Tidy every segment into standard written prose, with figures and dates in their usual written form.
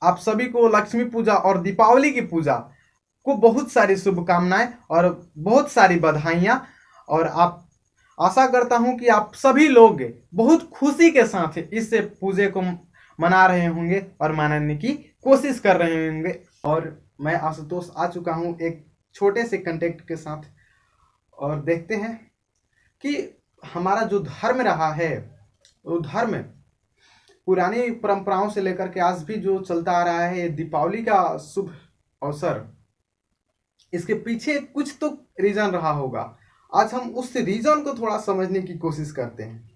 आप सभी को लक्ष्मी पूजा और दीपावली की पूजा को बहुत सारी शुभकामनाएं और बहुत सारी बधाइयाँ। और आप आशा करता हूं कि आप सभी लोग बहुत खुशी के साथ इस पूजे को मना रहे होंगे और मनाने की कोशिश कर रहे होंगे। और मैं आशुतोष आ चुका हूं एक छोटे से कंटेंट के साथ, और देखते हैं कि हमारा जो धर्म रहा है वो धर्म पुरानी परंपराओं से लेकर के आज भी जो चलता आ रहा है, दीपावली का शुभ अवसर, इसके पीछे कुछ तो रीजन रहा होगा। आज हम उस रीजन को थोड़ा समझने की कोशिश करते हैं,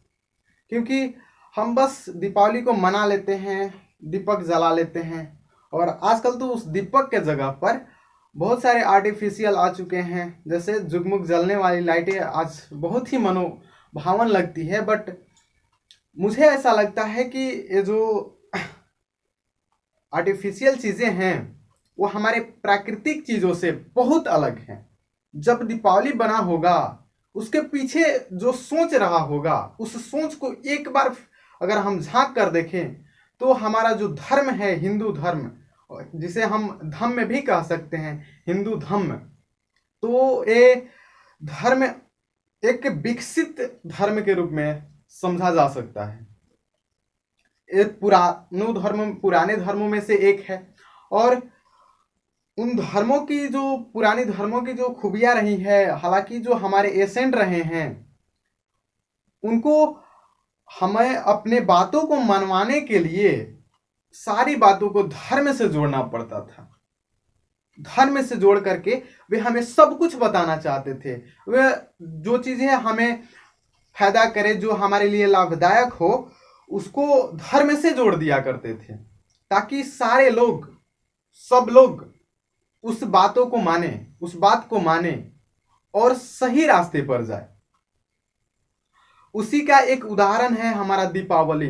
क्योंकि हम बस दीपावली को मना लेते हैं, दीपक जला लेते हैं, और आजकल तो उस दीपक के जगह पर बहुत सारे आर्टिफिशियल आ चुके हैं। जैसे जुगमुग जलने वाली लाइटें आज बहुत ही मनोभावन लगती है, बट मुझे ऐसा लगता है कि ये जो आर्टिफिशियल चीज़ें हैं वो हमारे प्राकृतिक चीज़ों से बहुत अलग हैं। जब दीपावली बना होगा उसके पीछे जो सोच रहा होगा, उस सोच को एक बार अगर हम झांक कर देखें तो हमारा जो धर्म है, हिंदू धर्म, जिसे हम धम्म भी कह सकते हैं, हिंदू धम्म, तो ये धर्म एक विकसित धर्म के रूप में समझा जा सकता है। ये पुराने धर्मों में से एक है, और उन धर्मों की जो पुरानी धर्मों की जो खूबियां रही है, हालांकि जो हमारे एसेंट रहे हैं, उनको हमें अपने बातों को मनवाने के लिए सारी बातों को धर्म से जोड़ना पड़ता था। धर्म से जोड़ करके वे हमें सब कुछ बताना चाहते थे। वे जो चीजें हमें फायदा करे, जो हमारे लिए लाभदायक हो, उसको धर्म से जोड़ दिया करते थे, ताकि सारे लोग, सब लोग उस बातों को माने, उस बात को माने और सही रास्ते पर जाए। उसी का एक उदाहरण है हमारा दीपावली।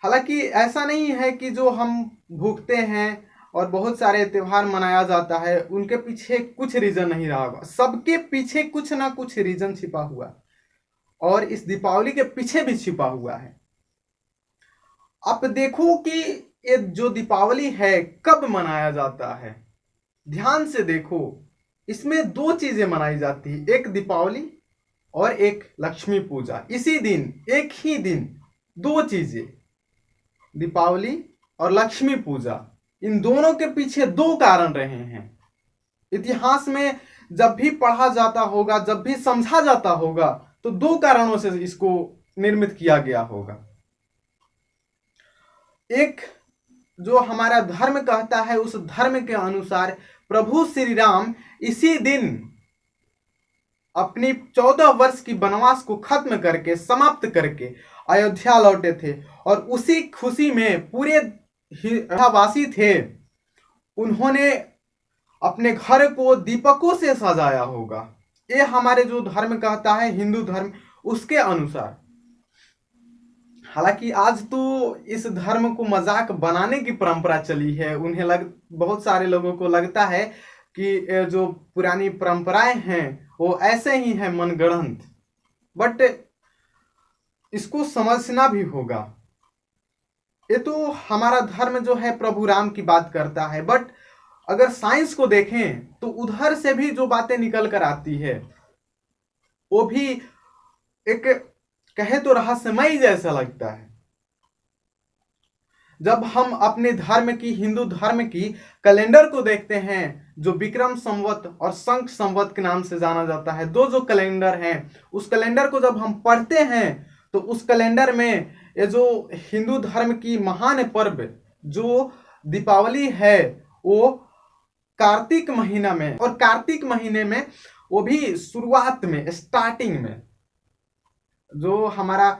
हालांकि ऐसा नहीं है कि जो हम भूखते हैं और बहुत सारे त्योहार मनाया जाता है उनके पीछे कुछ रीजन नहीं रहा होगा। सबके पीछे कुछ ना कुछ रीजन छिपा हुआ, और इस दीपावली के पीछे भी छिपा हुआ है। आप देखो कि ये जो दीपावली है कब मनाया जाता है, ध्यान से देखो। इसमें दो चीजें मनाई जाती है, एक दीपावली और एक लक्ष्मी पूजा। इसी दिन, एक ही दिन, दो चीजें, दीपावली और लक्ष्मी पूजा, इन दोनों के पीछे दो कारण रहे हैं। इतिहास में जब भी पढ़ा जाता होगा, जब भी समझा जाता होगा, तो दो कारणों से इसको निर्मित किया गया होगा। एक, जो हमारा धर्म कहता है, उस धर्म के अनुसार प्रभु श्री राम इसी दिन अपनी 14 वर्ष की वनवास को खत्म करके, समाप्त करके अयोध्या लौटे थे, और उसी खुशी में पूरे वासी थे। उन्होंने अपने घर को दीपकों से सजाया होगा। ये हमारे जो धर्म कहता है, हिंदू धर्म, उसके अनुसार। हालांकि आज तो इस धर्म को मजाक बनाने की परंपरा चली है। बहुत सारे लोगों को लगता है कि जो पुरानी परंपराएं हैं वो ऐसे ही हैं, मनगढ़ंत। बट इसको समझना भी होगा। ये तो हमारा धर्म जो है प्रभु राम की बात करता है, बट अगर साइंस को देखें तो उधर से भी जो बातें निकल कर आती है वो भी एक, कहे तो रहस्यमय जैसा लगता है। जब हम अपने धर्म की, हिंदू धर्म की कैलेंडर को देखते हैं, जो विक्रम संवत और शंख संवत के नाम से जाना जाता है, दो जो कैलेंडर हैं, उस कैलेंडर को जब हम पढ़ते हैं तो उस कैलेंडर में ये जो हिंदू धर्म की महान पर्व जो दीपावली है वो कार्तिक महीना में, और कार्तिक महीने में वो भी शुरुआत में, स्टार्टिंग में, जो हमारा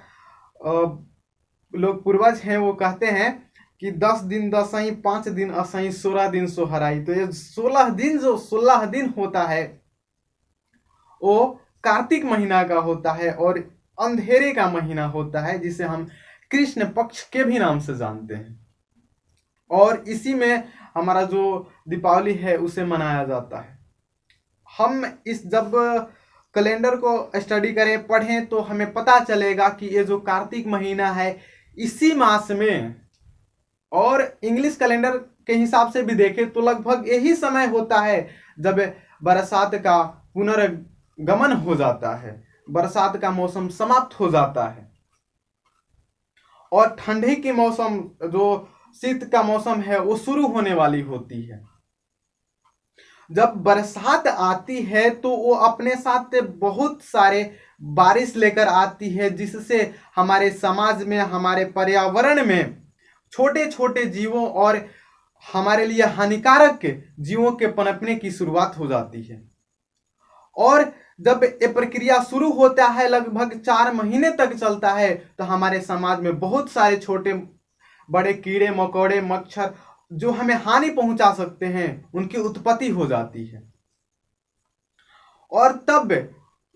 लोग पूर्वज हैं वो कहते हैं कि 10 दिन दसईं, 5 दिन असईं, 16 दिन सोहराई। तो ये 16 दिन, जो 16 दिन होता है वो कार्तिक महीना का होता है, और अंधेरे का महीना होता है, जिसे हम कृष्ण पक्ष के भी नाम से जानते हैं। और इसी में हमारा जो दीपावली है उसे मनाया जाता है। हम इस जब कैलेंडर को स्टडी करें, पढ़ें, तो हमें पता चलेगा कि ये जो कार्तिक महीना है, इसी मास में और इंग्लिश कैलेंडर के हिसाब से भी देखें तो लगभग यही समय होता है जब बरसात का पुनर्गमन हो जाता है, बरसात का मौसम समाप्त हो जाता है और ठंडी की मौसम, जो शीत का मौसम है, वो शुरू होने वाली होती है। जब बरसात आती है तो वो अपने साथ बहुत सारे बारिश लेकर आती है, जिससे हमारे समाज में, हमारे पर्यावरण में छोटे छोटे जीवों और हमारे लिए हानिकारक जीवों के पनपने की शुरुआत हो जाती है। और जब ये प्रक्रिया शुरू होता है, लगभग 4 महीने तक चलता है, तो हमारे समाज में बहुत सारे छोटे बड़े कीड़े मकोड़े, मच्छर जो हमें हानि पहुंचा सकते हैं, उनकी उत्पत्ति हो जाती है। और तब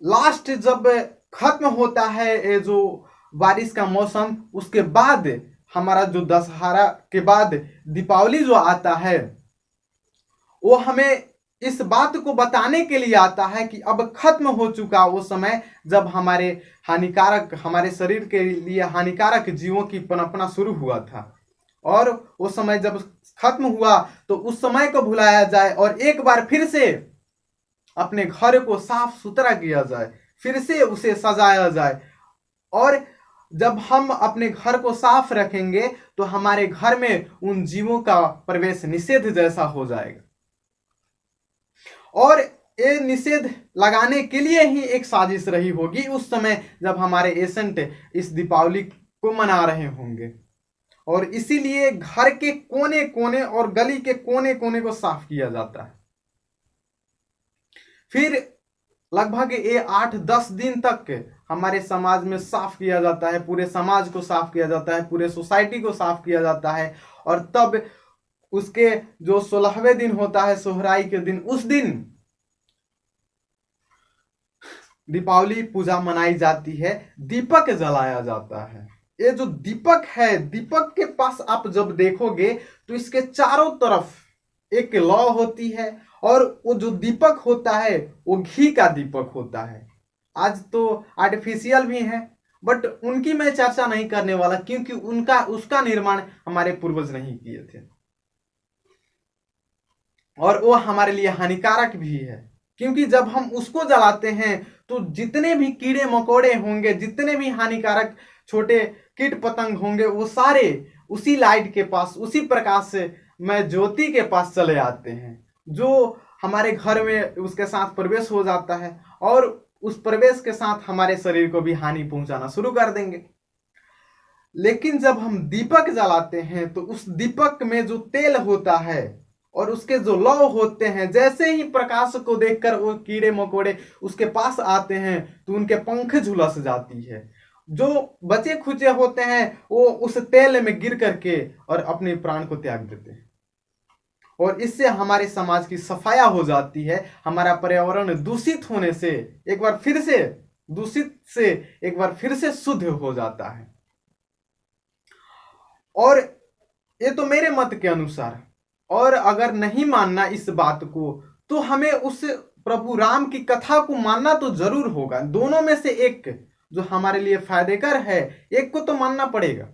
लास्ट जब खत्म होता है ये जो बारिश का मौसम, उसके बाद हमारा जो दशहरा के बाद दीपावली जो आता है, वो हमें इस बात को बताने के लिए आता है कि अब खत्म हो चुका वो समय जब हमारे शरीर के लिए हानिकारक जीवों की पनपना शुरू हुआ था। और वो समय जब खत्म हुआ तो उस समय को भुलाया जाए और एक बार फिर से अपने घर को साफ सुथरा किया जाए, फिर से उसे सजाया जाए। और जब हम अपने घर को साफ रखेंगे तो हमारे घर में उन जीवों का प्रवेश निषेध जैसा हो जाएगा। और ये निषेध लगाने के लिए ही एक साजिश रही होगी उस समय जब हमारे एजेंट इस दीपावली को मना रहे होंगे। और इसीलिए घर के कोने कोने और गली के कोने कोने को साफ किया जाता है। फिर लगभग ये 8-10 दिन तक हमारे समाज में साफ किया जाता है, पूरे समाज को साफ किया जाता है, पूरे सोसाइटी को साफ किया जाता है। और तब उसके जो 16वें दिन होता है, सोहराई के दिन, उस दिन दीपावली पूजा मनाई जाती है, दीपक जलाया जाता है। ये जो दीपक है, दीपक के पास आप जब देखोगे तो इसके चारों तरफ एक लौ होती है और वो जो दीपक होता है वो घी का दीपक होता है। आज तो आर्टिफिशियल भी है, बट उनकी मैं चर्चा नहीं करने वाला, क्योंकि उसका निर्माण हमारे पूर्वज नहीं किए थे और वो हमारे लिए हानिकारक भी है। क्योंकि जब हम उसको जलाते हैं तो जितने भी कीड़े मकोड़े होंगे, जितने भी हानिकारक छोटे कीट पतंग होंगे, वो सारे उसी लाइट के पास, उसी प्रकाश से मैं ज्योति के पास चले आते हैं, जो हमारे घर में उसके साथ प्रवेश हो जाता है और उस प्रवेश के साथ हमारे शरीर को भी हानि पहुंचाना शुरू कर देंगे। लेकिन जब हम दीपक जलाते हैं तो उस दीपक में जो तेल होता है और उसके जो लौ होते हैं, जैसे ही प्रकाश को देखकर वो कीड़े मकोड़े उसके पास आते हैं तो उनके पंख झुलस जाती है। जो बचे खुचे होते हैं वो उस तेल में गिर करके और अपने प्राण को त्याग देते हैं। और इससे हमारे समाज की सफाया हो जाती है, हमारा पर्यावरण दूषित होने से एक बार फिर से दूषित से एक बार फिर से शुद्ध हो जाता है। और ये तो मेरे मत के अनुसार, और अगर नहीं मानना इस बात को तो हमें उस प्रभु राम की कथा को मानना तो जरूर होगा। दोनों में से एक जो हमारे लिए फायदेकर है, एक को तो मानना पड़ेगा।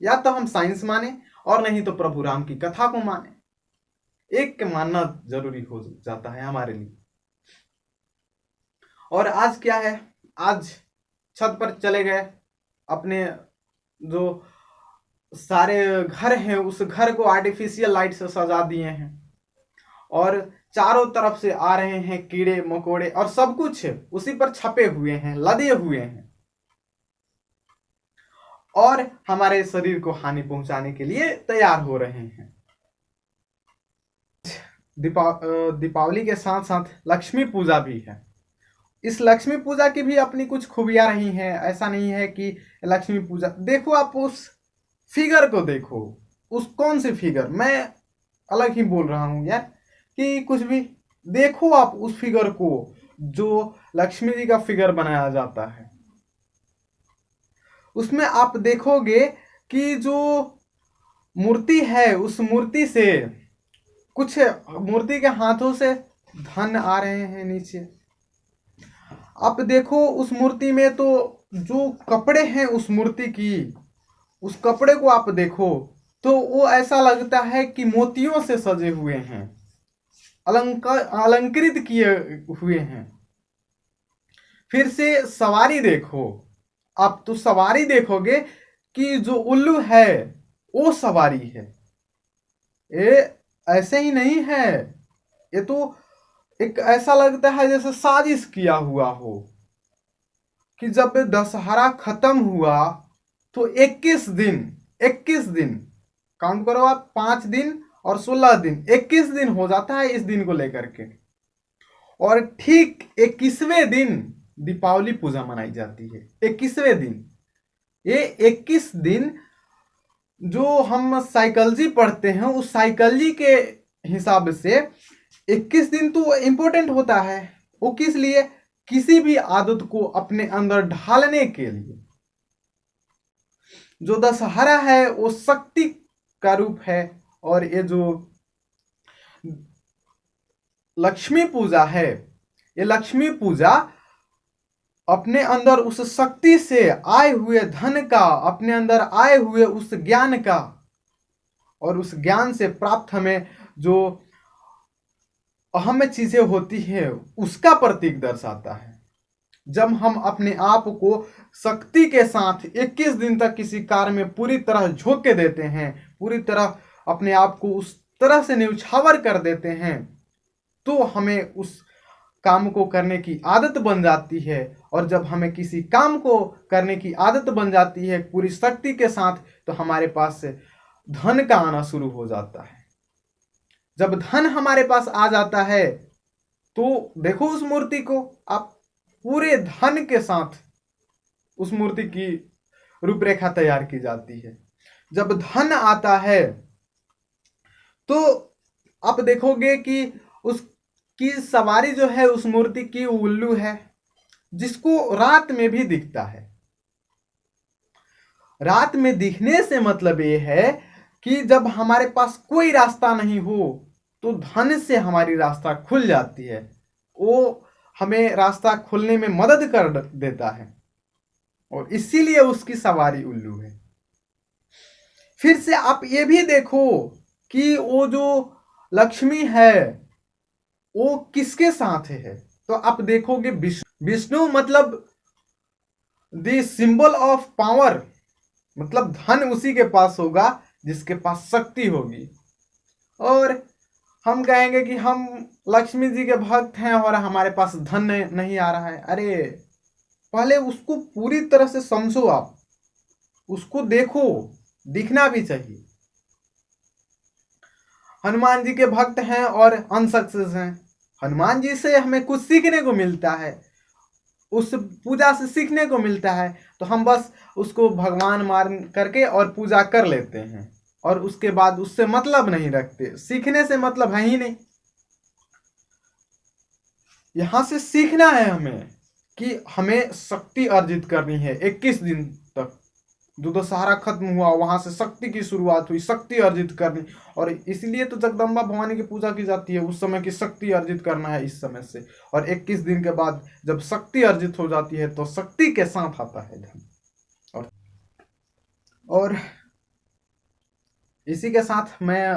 या तो हम साइंस माने और नहीं तो प्रभु राम की कथा को माने, एक के मानना जरूरी हो जाता है हमारे लिए। और आज क्या है, आज छत पर चले गए, अपने जो सारे घर हैं उस घर को आर्टिफिशियल लाइट से सजा दिए हैं और चारों तरफ से आ रहे हैं कीड़े मकोड़े और सब कुछ उसी पर छपे हुए हैं, लदे हुए हैं और हमारे शरीर को हानि पहुंचाने के लिए तैयार हो रहे हैं। दीपावली के साथ साथ लक्ष्मी पूजा भी है। इस लक्ष्मी पूजा की भी अपनी कुछ खूबियां रही हैं। ऐसा नहीं है कि लक्ष्मी पूजा, देखो आप उस फिगर को देखो, उस कौन सी फिगर, मैं अलग ही बोल रहा हूं यार, कि कुछ भी देखो आप उस फिगर को जो लक्ष्मी जी का फिगर बनाया जाता है। उसमें आप देखोगे कि जो मूर्ति है उस मूर्ति से कुछ मूर्ति के हाथों से धन आ रहे हैं नीचे। आप देखो उस मूर्ति में तो जो कपड़े हैं उस मूर्ति की, उस कपड़े को आप देखो तो वो ऐसा लगता है कि मोतियों से सजे हुए हैं, अलंकृत किए हुए हैं। फिर से सवारी देखो, आप तो सवारी देखोगे कि जो उल्लू है वो सवारी है। ये ऐसे ही नहीं है, ये तो एक ऐसा लगता है जैसे साजिश किया हुआ हो कि जब दशहरा खत्म हुआ तो 21 दिन काउंट करो आप, 5 दिन और 16 दिन, 21 दिन हो जाता है इस दिन को लेकर के। और ठीक 21वें दिन दीपावली पूजा मनाई जाती है। 21वें दिन, ये 21 दिन जो हम साइकोलॉजी पढ़ते हैं उस साइकोलॉजी के हिसाब से 21 दिन तो इम्पोर्टेंट होता है। वो किस लिए? किसी भी आदत को अपने अंदर ढालने के लिए। जो दशहरा है वो शक्ति का रूप है, और ये जो लक्ष्मी पूजा है, ये लक्ष्मी पूजा अपने अंदर उस शक्ति से आए हुए धन का, अपने अंदर आए हुए उस ज्ञान का, और उस ज्ञान से प्राप्त हमें जो अहम चीजें होती है उसका प्रतीक दर्शाता है। जब हम अपने आप को शक्ति के साथ 21 दिन तक किसी कार्य में पूरी तरह झोंक के देते हैं, पूरी तरह अपने आप को उस तरह से न्यौछावर कर देते हैं, तो हमें उस काम को करने की आदत बन जाती है। और जब हमें किसी काम को करने की आदत बन जाती है पूरी शक्ति के साथ, तो हमारे पास से धन का आना शुरू हो जाता है। जब धन हमारे पास आ जाता है तो देखो उस मूर्ति को, आप पूरे धन के साथ उस मूर्ति की रूपरेखा तैयार की जाती है। जब धन आता है तो आप देखोगे कि उसकी सवारी जो है उस मूर्ति की उल्लू है, जिसको रात में भी दिखता है। रात में दिखने से मतलब ये है कि जब हमारे पास कोई रास्ता नहीं हो तो धन से हमारी रास्ता खुल जाती है। वो हमें रास्ता खुलने में मदद कर देता है, और इसीलिए उसकी सवारी उल्लू है। फिर से आप ये भी देखो कि वो जो लक्ष्मी है वो किसके साथ है, तो आप देखोगे विष्णु मतलब द सिंबल ऑफ पावर, मतलब धन उसी के पास होगा जिसके पास शक्ति होगी। और हम कहेंगे कि हम लक्ष्मी जी के भक्त हैं और हमारे पास धन नहीं आ रहा है। अरे पहले उसको पूरी तरह से समझो, आप उसको देखो, दिखना भी चाहिए। हनुमान जी के भक्त हैं और अनसक्सेस हैं, हनुमान जी से हमें कुछ सीखने को मिलता है, उस पूजा से सीखने को मिलता है, तो हम बस उसको भगवान मान करके और पूजा कर लेते हैं, और उसके बाद उससे मतलब नहीं रखते। सीखने से मतलब है ही नहीं। यहां से सीखना है हमें कि हमें शक्ति अर्जित करनी है। 21 दिन तक जो दशहरा खत्म हुआ वहां से शक्ति की शुरुआत हुई, शक्ति अर्जित करनी। और इसलिए तो जगदम्बा भवानी की पूजा की जाती है, उस समय की शक्ति अर्जित करना है इस समय से। और 21 दिन के बाद जब शक्ति अर्जित हो जाती है तो शक्ति के साथ आता है धन। और इसी के साथ मैं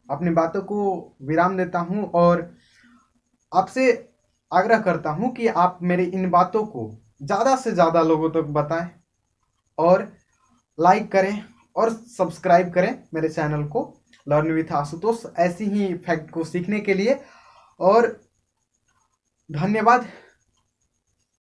अपनी बातों को विराम देता हूं, और आपसे आग्रह करता हूं कि आप मेरी इन बातों को ज़्यादा से ज़्यादा लोगों तक बताएं, और लाइक करें और सब्सक्राइब करें मेरे चैनल को लर्न विथ आशुतोष, ऐसी ही फैक्ट को सीखने के लिए। और धन्यवाद।